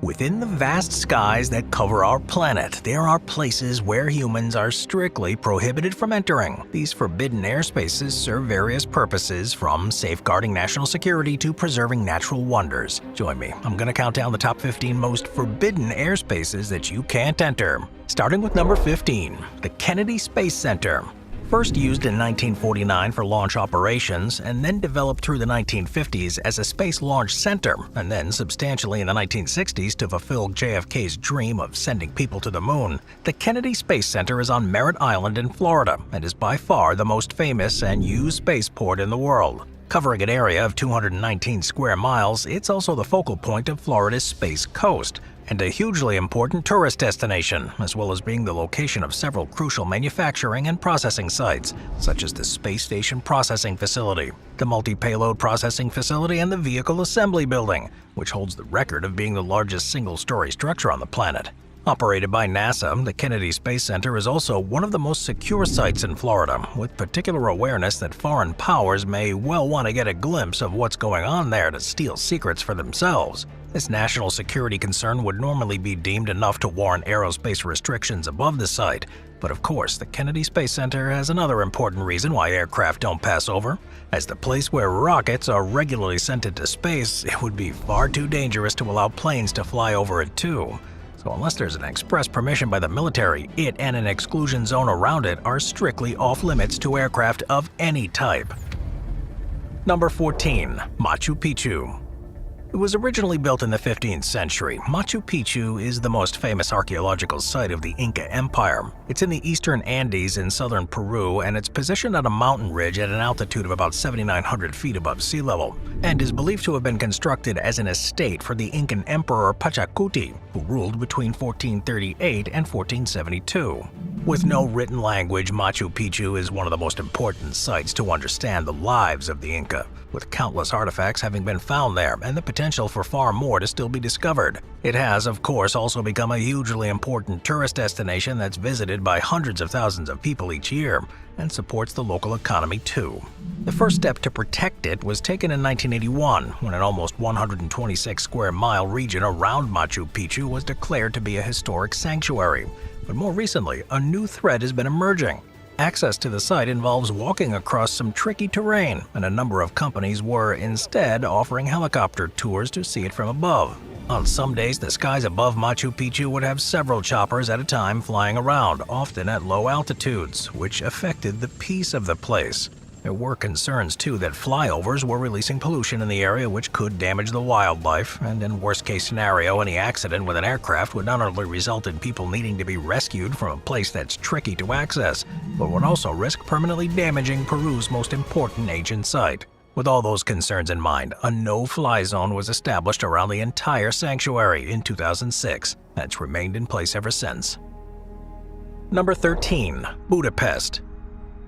Within the vast skies that cover our planet, there are places where humans are strictly prohibited from entering. These forbidden airspaces serve various purposes, from safeguarding national security to preserving natural wonders. Join me, I'm going to count down the top 15 most forbidden airspaces that you can't enter. Starting with number 15, the Kennedy Space Center. First used in 1949 for launch operations, and then developed through the 1950s as a space launch center, and then substantially in the 1960s to fulfill JFK's dream of sending people to the moon, the Kennedy Space Center is on Merritt Island in Florida and is by far the most famous and used spaceport in the world. Covering an area of 219 square miles, it's also the focal point of Florida's Space Coast, and a hugely important tourist destination, as well as being the location of several crucial manufacturing and processing sites, such as the Space Station Processing Facility, the Multi-Payload Processing Facility, and the Vehicle Assembly Building, which holds the record of being the largest single-story structure on the planet. Operated by NASA, the Kennedy Space Center is also one of the most secure sites in Florida, with particular awareness that foreign powers may well want to get a glimpse of what's going on there to steal secrets for themselves. This national security concern would normally be deemed enough to warrant aerospace restrictions above the site, but of course, the Kennedy Space Center has another important reason why aircraft don't pass over. As the place where rockets are regularly sent into space, it would be far too dangerous to allow planes to fly over it too. So unless there's an express permission by the military, it and an exclusion zone around it are strictly off-limits to aircraft of any type. Number 14. Machu Picchu. It was originally built in the 15th century. Machu Picchu is the most famous archaeological site of the Inca Empire. It's in the eastern Andes in southern Peru, and it's positioned on a mountain ridge at an altitude of about 7,900 feet above sea level, and is believed to have been constructed as an estate for the Incan Emperor Pachacuti, who ruled between 1438 and 1472. With no written language, Machu Picchu is one of the most important sites to understand the lives of the Inca, with countless artifacts having been found there and the potential for far more to still be discovered. It has, of course, also become a hugely important tourist destination that's visited by hundreds of thousands of people each year, and supports the local economy too. The first step to protect it was taken in 1981, when an almost 126 square mile region around Machu Picchu was declared to be a historic sanctuary. But more recently, a new threat has been emerging. Access to the site involves walking across some tricky terrain, and a number of companies were instead offering helicopter tours to see it from above. On some days, the skies above Machu Picchu would have several choppers at a time flying around, often at low altitudes, which affected the peace of the place. There were concerns, too, that flyovers were releasing pollution in the area which could damage the wildlife, and in worst-case scenario, any accident with an aircraft would not only result in people needing to be rescued from a place that's tricky to access, but would also risk permanently damaging Peru's most important ancient site. With all those concerns in mind, a no-fly zone was established around the entire sanctuary in 2006, and it's remained in place ever since. Number 13. Budapest.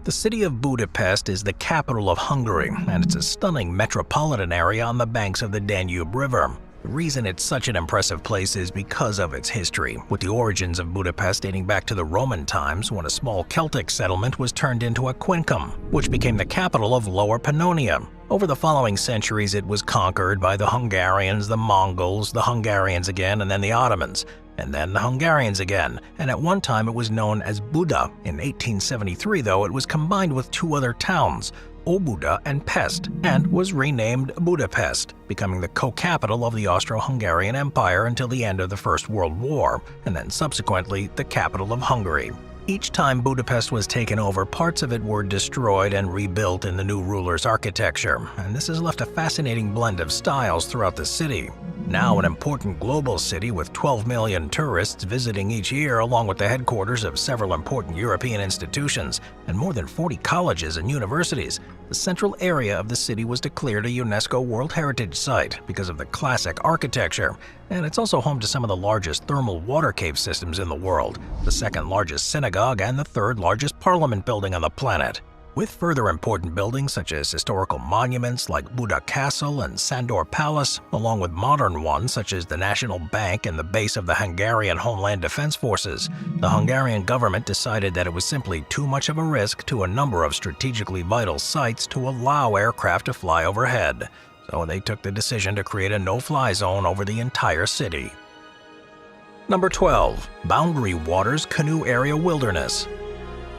The city of Budapest is the capital of Hungary, and it's a stunning metropolitan area on the banks of the Danube River. The reason it's such an impressive place is because of its history, with the origins of Budapest dating back to the Roman times, when a small Celtic settlement was turned into a quincum, which became the capital of Lower Pannonia. Over the following centuries, it was conquered by the Hungarians, the Mongols, the Hungarians again, and then the Ottomans, and then the Hungarians again, and at one time it was known as Buda. In 1873, though, it was combined with two other towns, Óbuda and Pest, and was renamed Budapest, becoming the co-capital of the Austro-Hungarian Empire until the end of the First World War, and then subsequently the capital of Hungary. Each time Budapest was taken over, parts of it were destroyed and rebuilt in the new ruler's architecture, and this has left a fascinating blend of styles throughout the city. Now an important global city with 12 million tourists visiting each year, along with the headquarters of several important European institutions and more than 40 colleges and universities, the central area of the city was declared a UNESCO World Heritage Site because of the classic architecture, and it's also home to some of the largest thermal water cave systems in the world, the second largest synagogue, and the third largest parliament building on the planet. With further important buildings such as historical monuments like Buda Castle and Sandor Palace, along with modern ones such as the National Bank and the base of the Hungarian Homeland Defense Forces, the Hungarian government decided that it was simply too much of a risk to a number of strategically vital sites to allow aircraft to fly overhead. So they took the decision to create a no-fly zone over the entire city. Number 12. Boundary Waters Canoe Area Wilderness.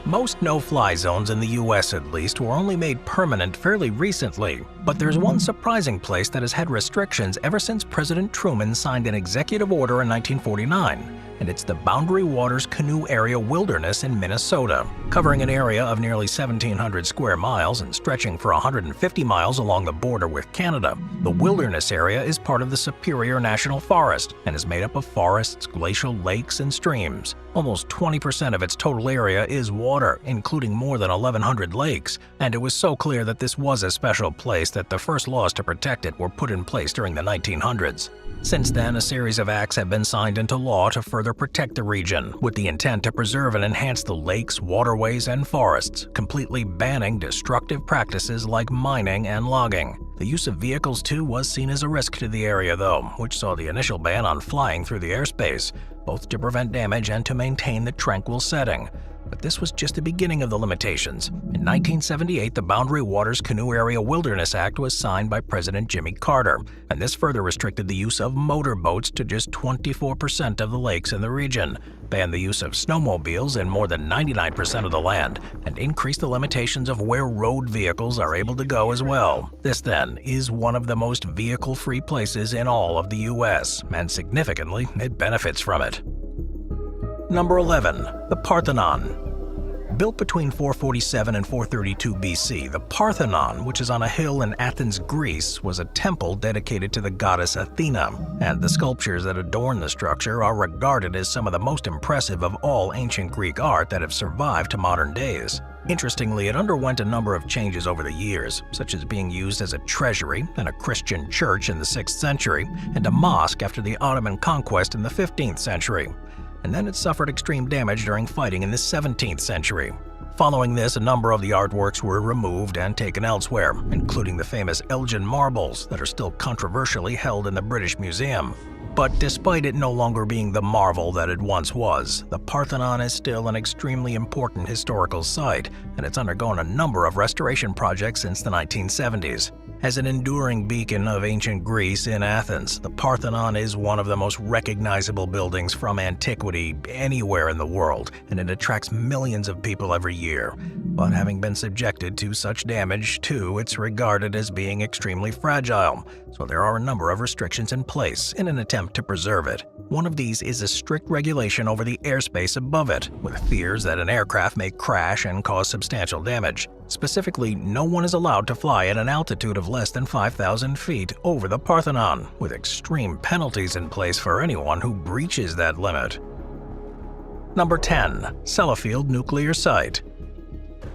Most no-fly zones in the US at least were only made permanent fairly recently, but there's one surprising place that has had restrictions ever since President Truman signed an executive order in 1949, and it's the Boundary Waters Canoe Area Wilderness in Minnesota. Covering an area of nearly 1,700 square miles and stretching for 150 miles along the border with Canada, the wilderness area is part of the Superior National Forest and is made up of forests, glacial lakes, and streams. Almost 20% of its total area is water, including more than 1,100 lakes, and it was so clear that this was a special place that the first laws to protect it were put in place during the 1900s. Since then, a series of acts have been signed into law to further protect the region, with the intent to preserve and enhance the lakes, waterways, and forests, completely banning destructive practices like mining and logging. The use of vehicles, too, was seen as a risk to the area, though, which saw the initial ban on flying through the airspace, both to prevent damage and to maintain the tranquil setting. But this was just the beginning of the limitations. In 1978, the Boundary Waters Canoe Area Wilderness Act was signed by President Jimmy Carter, and this further restricted the use of motorboats to just 24% of the lakes in the region, banned the use of snowmobiles in more than 99% of the land, and increased the limitations of where road vehicles are able to go as well. This, then, is one of the most vehicle-free places in all of the US, and significantly, it benefits from it. Number 11. The Parthenon. Built between 447 and 432 BC, the Parthenon, which is on a hill in Athens, Greece, was a temple dedicated to the goddess Athena, and the sculptures that adorn the structure are regarded as some of the most impressive of all ancient Greek art that have survived to modern days. Interestingly, it underwent a number of changes over the years, such as being used as a treasury and a Christian church in the 6th century, and a mosque after the Ottoman conquest in the 15th century. And then it suffered extreme damage during fighting in the 17th century. Following this, a number of the artworks were removed and taken elsewhere, including the famous Elgin marbles that are still controversially held in the British Museum. But despite it no longer being the marvel that it once was, the Parthenon is still an extremely important historical site, and it's undergone a number of restoration projects since the 1970s. As an enduring beacon of ancient Greece in Athens, the Parthenon is one of the most recognizable buildings from antiquity anywhere in the world, and it attracts millions of people every year. But having been subjected to such damage, too, it's regarded as being extremely fragile, so there are a number of restrictions in place in an attempt to preserve it. One of these is a strict regulation over the airspace above it, with fears that an aircraft may crash and cause substantial damage. Specifically, no one is allowed to fly at an altitude of less than 5,000 feet over the Parthenon, with extreme penalties in place for anyone who breaches that limit. Number 10. Sellafield Nuclear Site.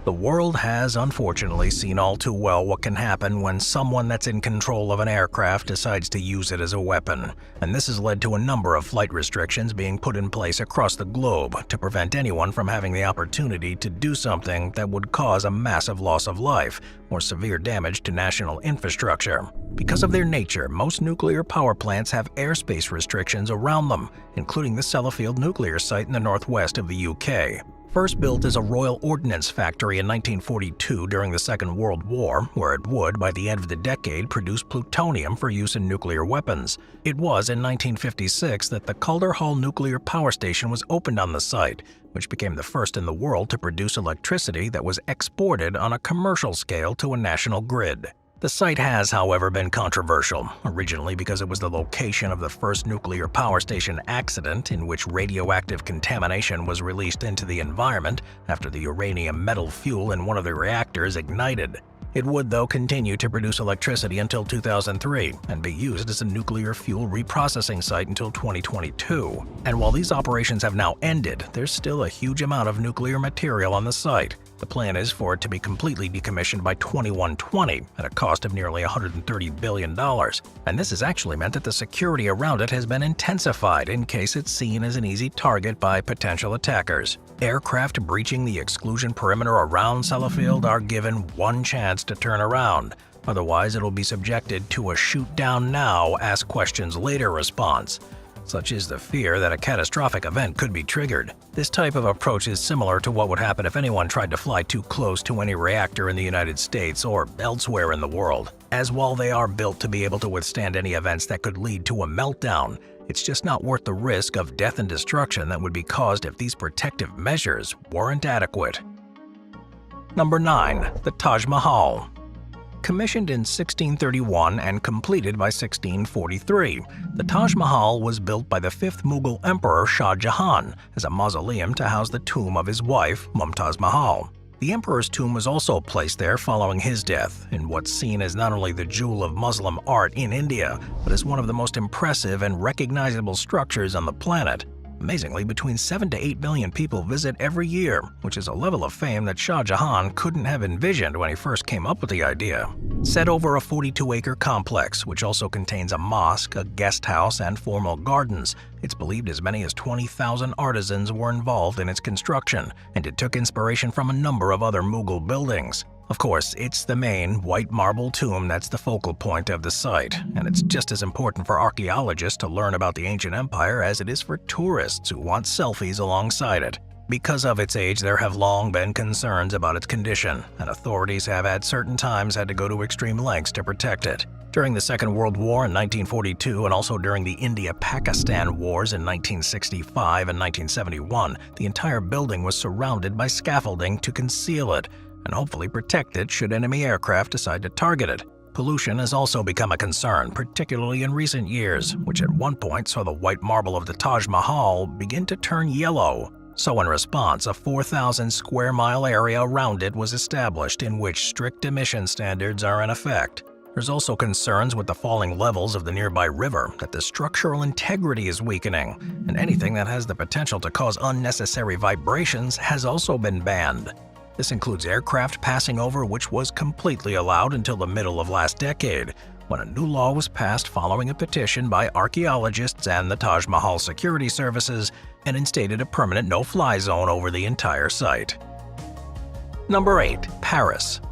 The world has unfortunately seen all too well what can happen when someone that's in control of an aircraft decides to use it as a weapon, and this has led to a number of flight restrictions being put in place across the globe to prevent anyone from having the opportunity to do something that would cause a massive loss of life or severe damage to national infrastructure. Because of their nature, most nuclear power plants have airspace restrictions around them, including the Sellafield nuclear site in the northwest of the UK. First built as a Royal Ordnance Factory in 1942 during the Second World War, where it would, by the end of the decade, produce plutonium for use in nuclear weapons. It was in 1956 that the Calder Hall Nuclear Power Station was opened on the site, which became the first in the world to produce electricity that was exported on a commercial scale to a national grid. The site has, however, been controversial, originally because it was the location of the first nuclear power station accident in which radioactive contamination was released into the environment after the uranium metal fuel in one of the reactors ignited. It would, though, continue to produce electricity until 2003 and be used as a nuclear fuel reprocessing site until 2022. And while these operations have now ended, there's still a huge amount of nuclear material on the site. The plan is for it to be completely decommissioned by 2120 at a cost of nearly $130 billion. And this has actually meant that the security around it has been intensified in case it's seen as an easy target by potential attackers. Aircraft breaching the exclusion perimeter around Sellafield are given one chance to turn around. Otherwise, it'll be subjected to a shoot down now, ask questions later response. Such is the fear that a catastrophic event could be triggered. This type of approach is similar to what would happen if anyone tried to fly too close to any reactor in the United States or elsewhere in the world. As while they are built to be able to withstand any events that could lead to a meltdown, It's just not worth the risk of death and destruction that would be caused if these protective measures weren't adequate. Number 9. The Taj Mahal. Commissioned in 1631 and completed by 1643, the Taj Mahal was built by the 5th Mughal Emperor Shah Jahan as a mausoleum to house the tomb of his wife, Mumtaz Mahal. The emperor's tomb was also placed there following his death, in what's seen as not only the jewel of Muslim art in India, but as one of the most impressive and recognizable structures on the planet. Amazingly, between 7 to 8 million people visit every year, which is a level of fame that Shah Jahan couldn't have envisioned when he first came up with the idea. Set over a 42-acre complex, which also contains a mosque, a guest house, and formal gardens, it's believed as many as 20,000 artisans were involved in its construction, and it took inspiration from a number of other Mughal buildings. Of course, it's the main, white marble tomb that's the focal point of the site, and it's just as important for archaeologists to learn about the ancient empire as it is for tourists who want selfies alongside it. Because of its age, there have long been concerns about its condition, and authorities have at certain times had to go to extreme lengths to protect it. During the Second World War in 1942 and also during the India-Pakistan Wars in 1965 and 1971, the entire building was surrounded by scaffolding to conceal it and hopefully protect it should enemy aircraft decide to target it. Pollution has also become a concern, particularly in recent years, which at one point saw the white marble of the Taj Mahal begin to turn yellow. So in response, a 4,000 square mile area around it was established in which strict emission standards are in effect. There's also concerns with the falling levels of the nearby river that the structural integrity is weakening, and anything that has the potential to cause unnecessary vibrations has also been banned. This includes aircraft passing over, which was completely allowed until the middle of last decade, when a new law was passed following a petition by archaeologists and the Taj Mahal security services and instated a permanent no-fly zone over the entire site. Number 8. Paris.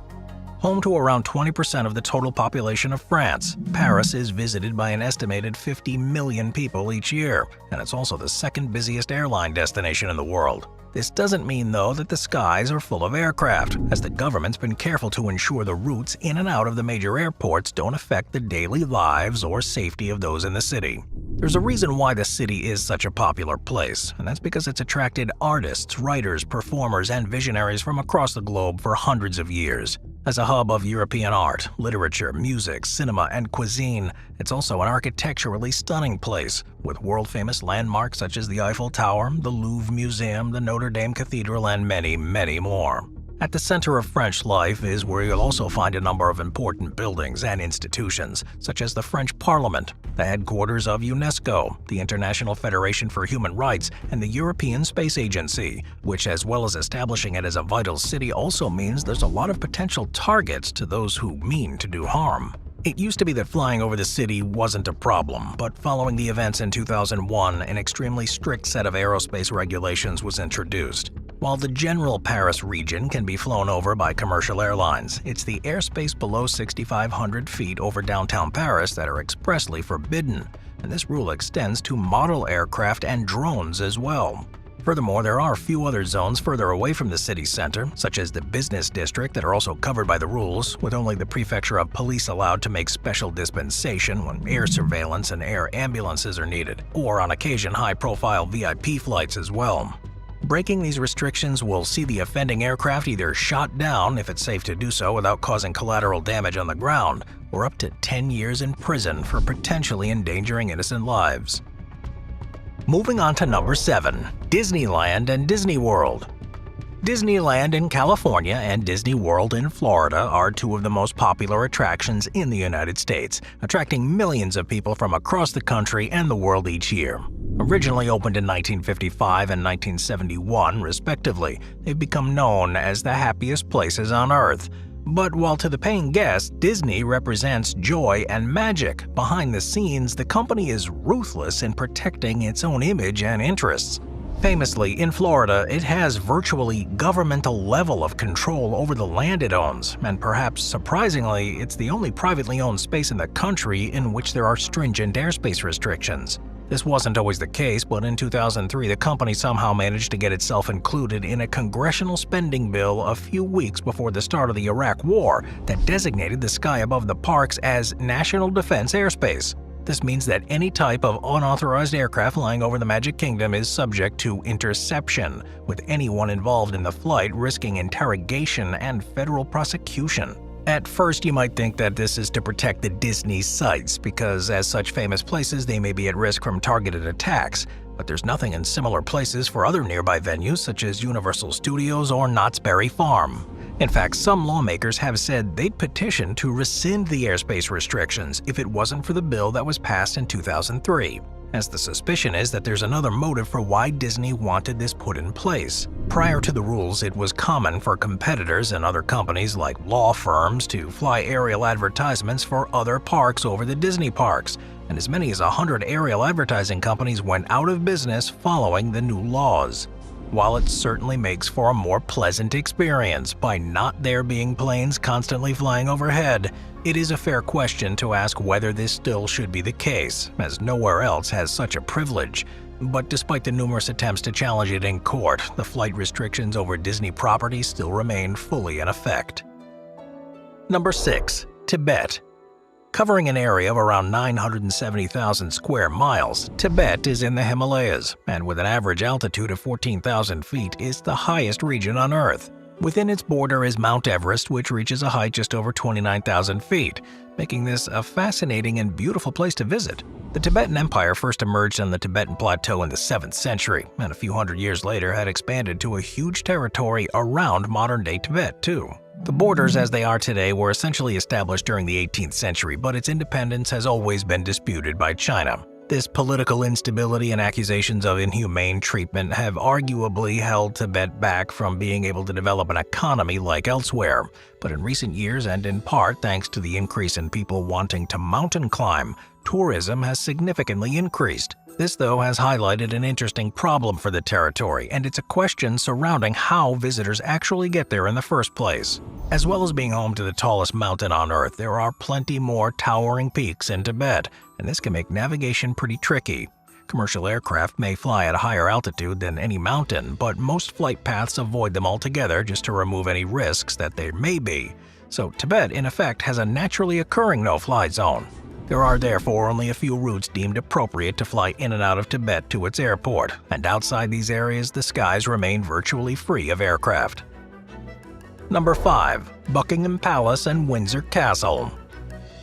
Home to around 20% of the total population of France, Paris is visited by an estimated 50 million people each year, and it's also the second busiest airline destination in the world. This doesn't mean, though, that the skies are full of aircraft, as the government's been careful to ensure the routes in and out of the major airports don't affect the daily lives or safety of those in the city. There's a reason why the city is such a popular place, and that's because it's attracted artists, writers, performers, and visionaries from across the globe for hundreds of years. As a hub of European art, literature, music, cinema, and cuisine, it's also an architecturally stunning place, with world-famous landmarks such as the Eiffel Tower, the Louvre Museum, the Notre Dame Cathedral, and many, many more. At the center of French life is where you'll also find a number of important buildings and institutions, such as the French Parliament, the headquarters of UNESCO, the International Federation for Human Rights, and the European Space Agency, which, as well as establishing it as a vital city, also means there's a lot of potential targets to those who mean to do harm. It used to be that flying over the city wasn't a problem, but following the events in 2001, an extremely strict set of aerospace regulations was introduced. While the general Paris region can be flown over by commercial airlines, it's the airspace below 6,500 feet over downtown Paris that are expressly forbidden, and this rule extends to model aircraft and drones as well. Furthermore, there are a few other zones further away from the city center, such as the business district, that are also covered by the rules, with only the prefecture of police allowed to make special dispensation when air surveillance and air ambulances are needed, or on occasion high-profile VIP flights as well. Breaking these restrictions will see the offending aircraft either shot down if it's safe to do so without causing collateral damage on the ground, or up to 10 years in prison for potentially endangering innocent lives. Moving on to number 7, Disneyland and Disney World. Disneyland in California and Disney World in Florida are two of the most popular attractions in the United States, attracting millions of people from across the country and the world each year. Originally opened in 1955 and 1971, respectively, they've become known as the happiest places on Earth. But while to the paying guests, Disney represents joy and magic, behind the scenes, the company is ruthless in protecting its own image and interests. Famously, in Florida, it has virtually governmental level of control over the land it owns, and perhaps surprisingly, it's the only privately owned space in the country in which there are stringent airspace restrictions. This wasn't always the case, but in 2003 the company somehow managed to get itself included in a congressional spending bill a few weeks before the start of the Iraq War that designated the sky above the parks as National Defense Airspace. This means that any type of unauthorized aircraft flying over the Magic Kingdom is subject to interception, with anyone involved in the flight risking interrogation and federal prosecution. At first, you might think that this is to protect the Disney sites, because as such famous places, they may be at risk from targeted attacks. But there's nothing in similar places for other nearby venues such as Universal Studios or Knott's Berry Farm. In fact, some lawmakers have said they'd petition to rescind the airspace restrictions if it wasn't for the bill that was passed in 2003, as the suspicion is that there's another motive for why Disney wanted this put in place. Prior to the rules, it was common for competitors and other companies like law firms to fly aerial advertisements for other parks over the Disney parks, and as many as 100 aerial advertising companies went out of business following the new laws. While it certainly makes for a more pleasant experience by not there being planes constantly flying overhead, it is a fair question to ask whether this still should be the case, as nowhere else has such a privilege. But despite the numerous attempts to challenge it in court, the flight restrictions over Disney property still remain fully in effect. Number 6. Tibet. Covering an area of around 970,000 square miles, Tibet is in the Himalayas, and with an average altitude of 14,000 feet, is the highest region on Earth. Within its border is Mount Everest, which reaches a height just over 29,000 feet, making this a fascinating and beautiful place to visit. The Tibetan Empire first emerged on the Tibetan Plateau in the 7th century, and a few hundred years later had expanded to a huge territory around modern-day Tibet, too. The borders as they are today were essentially established during the 18th century, but its independence has always been disputed by China. This political instability and accusations of inhumane treatment have arguably held Tibet back from being able to develop an economy like elsewhere. But in recent years, and in part thanks to the increase in people wanting to mountain climb, tourism has significantly increased. This, though, has highlighted an interesting problem for the territory, and it's a question surrounding how visitors actually get there in the first place. As well as being home to the tallest mountain on Earth, there are plenty more towering peaks in Tibet, and this can make navigation pretty tricky. Commercial aircraft may fly at a higher altitude than any mountain, but most flight paths avoid them altogether just to remove any risks that there may be. So Tibet, in effect, has a naturally occurring no-fly zone. There are therefore only a few routes deemed appropriate to fly in and out of Tibet to its airport, and outside these areas the skies remain virtually free of aircraft. Number 5. Buckingham Palace and Windsor Castle.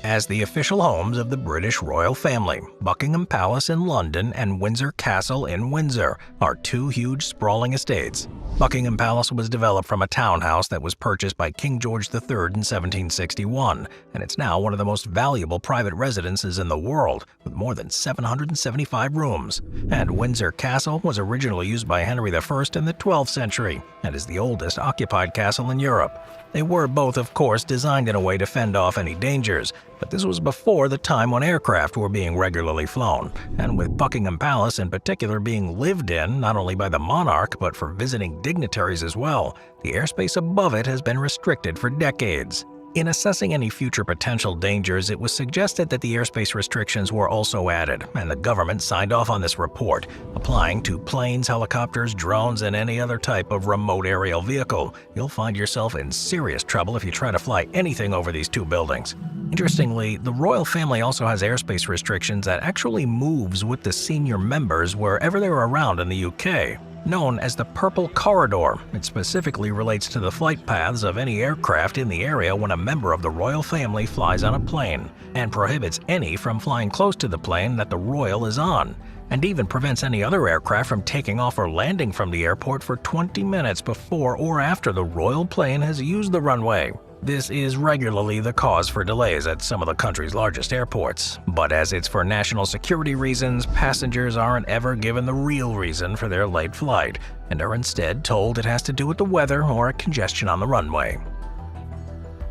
As the official homes of the British royal family, Buckingham Palace in London and Windsor Castle in Windsor are two huge sprawling estates. Buckingham Palace was developed from a townhouse that was purchased by King George III in 1761, and it's now one of the most valuable private residences in the world, with more than 775 rooms. And Windsor Castle was originally used by Henry I in the 12th century, and is the oldest occupied castle in Europe. They were both, of course, designed in a way to fend off any dangers, but this was before the time when aircraft were being regularly flown, and with Buckingham Palace in particular being lived in not only by the monarch but for visiting dignitaries as well, the airspace above it has been restricted for decades. In assessing any future potential dangers, it was suggested that the airspace restrictions were also added, and the government signed off on this report, applying to planes, helicopters, drones, and any other type of remote aerial vehicle. You'll find yourself in serious trouble if you try to fly anything over these two buildings. Interestingly, the royal family also has airspace restrictions that actually moves with the senior members wherever they're around in the UK. Known as the Purple Corridor, it specifically relates to the flight paths of any aircraft in the area when a member of the royal family flies on a plane, and prohibits any from flying close to the plane that the royal is on, and even prevents any other aircraft from taking off or landing from the airport for 20 minutes before or after the royal plane has used the runway. This is regularly the cause for delays at some of the country's largest airports, but as it's for national security reasons, passengers aren't ever given the real reason for their late flight, and are instead told it has to do with the weather or a congestion on the runway.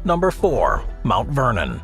Number 4. Mount Vernon.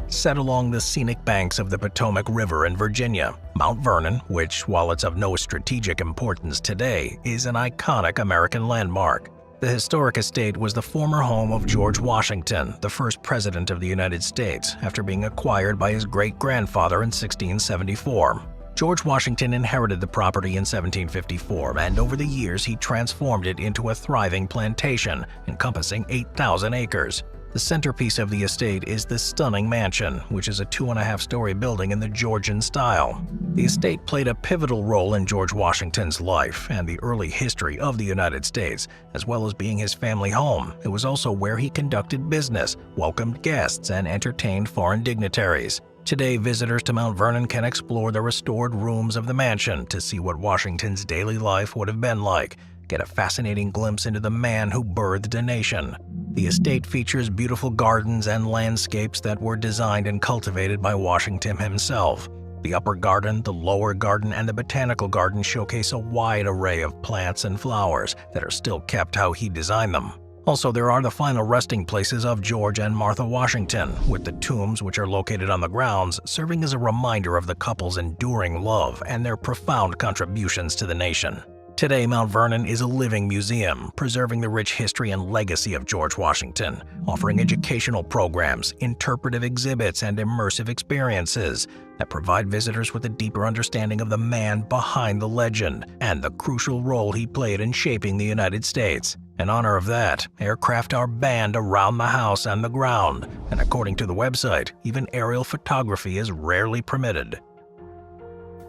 Set along the scenic banks of the Potomac River in Virginia, Mount Vernon, which, while it's of no strategic importance today, is an iconic American landmark. The historic estate was the former home of George Washington, the first president of the United States, after being acquired by his great-grandfather in 1674. George Washington inherited the property in 1754, and over the years he transformed it into a thriving plantation, encompassing 8,000 acres. The centerpiece of the estate is the stunning mansion, which is a 2.5-story building in the Georgian style. The estate played a pivotal role in George Washington's life and the early history of the United States, as well as being his family home. It was also where he conducted business, welcomed guests, and entertained foreign dignitaries. Today, visitors to Mount Vernon can explore the restored rooms of the mansion to see what Washington's daily life would have been like, get a fascinating glimpse into the man who birthed a nation. The estate features beautiful gardens and landscapes that were designed and cultivated by Washington himself. The upper garden, the lower garden, and the botanical garden showcase a wide array of plants and flowers that are still kept how he designed them. Also, there are the final resting places of George and Martha Washington, with the tombs which are located on the grounds serving as a reminder of the couple's enduring love and their profound contributions to the nation. Today, Mount Vernon is a living museum, preserving the rich history and legacy of George Washington, offering educational programs, interpretive exhibits, and immersive experiences that provide visitors with a deeper understanding of the man behind the legend and the crucial role he played in shaping the United States. In honor of that, aircraft are banned around the house and the ground, and according to the website, even aerial photography is rarely permitted.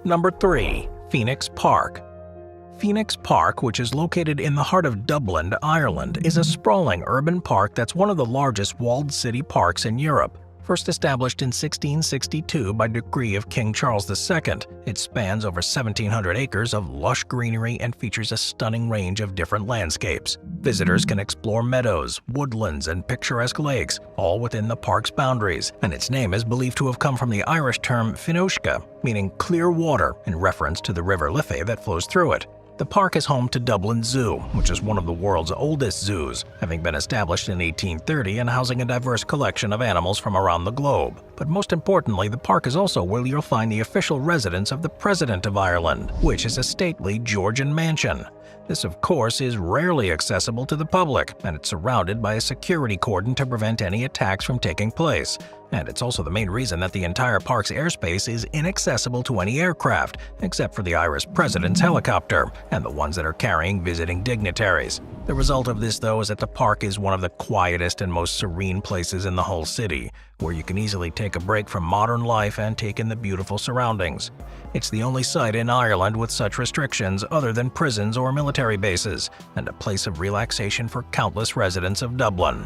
Number 3. Phoenix Park. Phoenix Park, which is located in the heart of Dublin, Ireland, is a sprawling urban park that's one of the largest walled city parks in Europe. First established in 1662 by decree of King Charles II, it spans over 1,700 acres of lush greenery and features a stunning range of different landscapes. Visitors can explore meadows, woodlands, and picturesque lakes, all within the park's boundaries, and its name is believed to have come from the Irish term Finoshka, meaning clear water, in reference to the River Liffey that flows through it. The park is home to Dublin Zoo, which is one of the world's oldest zoos, having been established in 1830 and housing a diverse collection of animals from around the globe. But most importantly, the park is also where you'll find the official residence of the President of Ireland, which is a stately Georgian mansion. This, of course, is rarely accessible to the public, and it's surrounded by a security cordon to prevent any attacks from taking place. And it's also the main reason that the entire park's airspace is inaccessible to any aircraft, except for the Irish president's helicopter and the ones that are carrying visiting dignitaries. The result of this, though, is that the park is one of the quietest and most serene places in the whole city, where you can easily take a break from modern life and take in the beautiful surroundings. It's the only site in Ireland with such restrictions other than prisons or military bases, and a place of relaxation for countless residents of Dublin.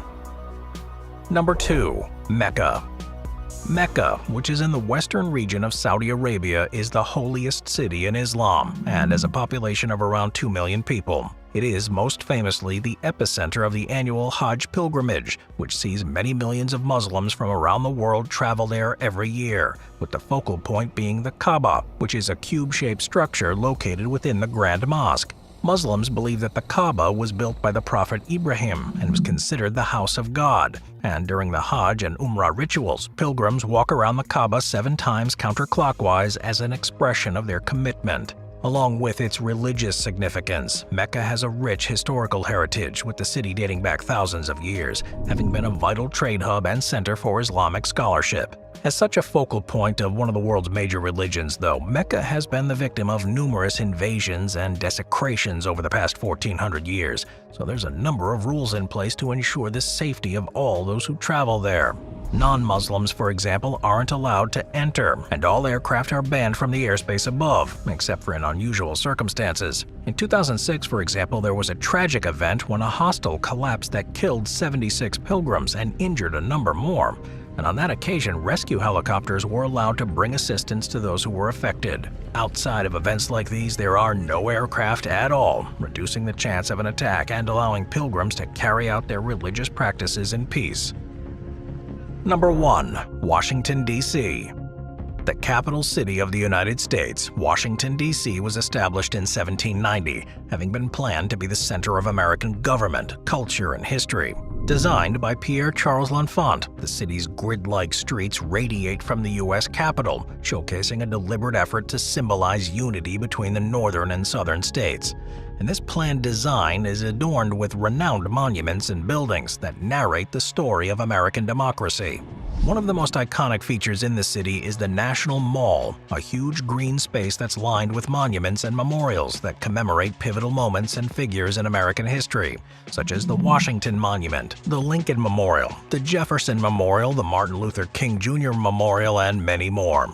Number 2. Mecca. Mecca, which is in the western region of Saudi Arabia, is the holiest city in Islam and has a population of around 2 million people. It is most famously the epicenter of the annual Hajj pilgrimage, which sees many millions of Muslims from around the world travel there every year, with the focal point being the Kaaba, which is a cube-shaped structure located within the Grand Mosque. Muslims believe that the Kaaba was built by the Prophet Ibrahim and was considered the house of God. And during the Hajj and Umrah rituals, pilgrims walk around the Kaaba 7 times counterclockwise as an expression of their commitment. Along with its religious significance, Mecca has a rich historical heritage, with the city dating back thousands of years, having been a vital trade hub and center for Islamic scholarship. As such a focal point of one of the world's major religions, though, Mecca has been the victim of numerous invasions and desecrations over the past 1,400 years, so there's a number of rules in place to ensure the safety of all those who travel there. Non-Muslims, for example, aren't allowed to enter, and all aircraft are banned from the airspace above, except for in unusual circumstances. In 2006, for example, there was a tragic event when a hostel collapsed that killed 76 pilgrims and injured a number more. And on that occasion, rescue helicopters were allowed to bring assistance to those who were affected. Outside of events like these, there are no aircraft at all, reducing the chance of an attack and allowing pilgrims to carry out their religious practices in peace. Number 1. Washington, D.C. The capital city of the United States, Washington, D.C. was established in 1790, having been planned to be the center of American government, culture, and history. Designed by Pierre Charles L'Enfant, the city's grid-like streets radiate from the U.S. Capitol, showcasing a deliberate effort to symbolize unity between the northern and southern states. And this planned design is adorned with renowned monuments and buildings that narrate the story of American democracy. One of the most iconic features in the city is the National Mall, a huge green space that's lined with monuments and memorials that commemorate pivotal moments and figures in American history, such as the Washington Monument, the Lincoln Memorial, the Jefferson Memorial, the Martin Luther King Jr. Memorial, and many more.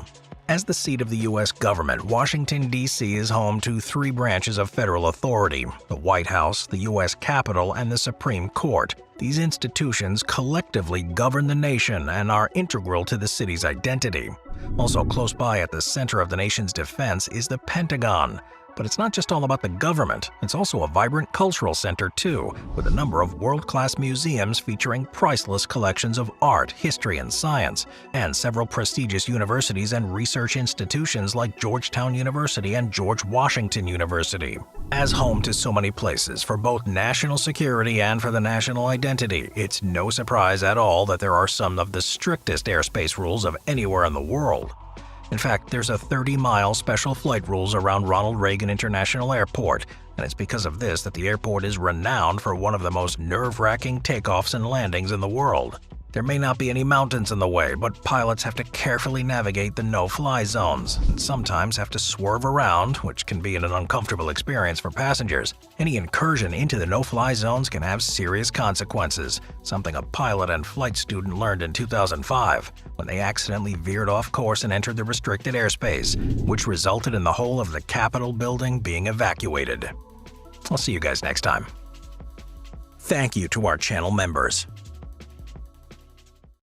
As the seat of the U.S. government, Washington, D.C. is home to three branches of federal authority: the White House, the U.S. Capitol, and the Supreme Court. These institutions collectively govern the nation and are integral to the city's identity. Also close by at the center of the nation's defense is the Pentagon. But it's not just all about the government, it's also a vibrant cultural center too, with a number of world-class museums featuring priceless collections of art, history, and science, and several prestigious universities and research institutions like Georgetown University and George Washington University. As home to so many places for both national security and for the national identity, it's no surprise at all that there are some of the strictest airspace rules of anywhere in the world. In fact, there's a 30-mile special flight rules around Ronald Reagan International Airport, and it's because of this that the airport is renowned for one of the most nerve-wracking takeoffs and landings in the world. There may not be any mountains in the way, but pilots have to carefully navigate the no-fly zones, and sometimes have to swerve around, which can be an uncomfortable experience for passengers. Any incursion into the no-fly zones can have serious consequences, something a pilot and flight student learned in 2005, when they accidentally veered off course and entered the restricted airspace, which resulted in the whole of the Capitol building being evacuated. I'll see you guys next time. Thank you to our channel members.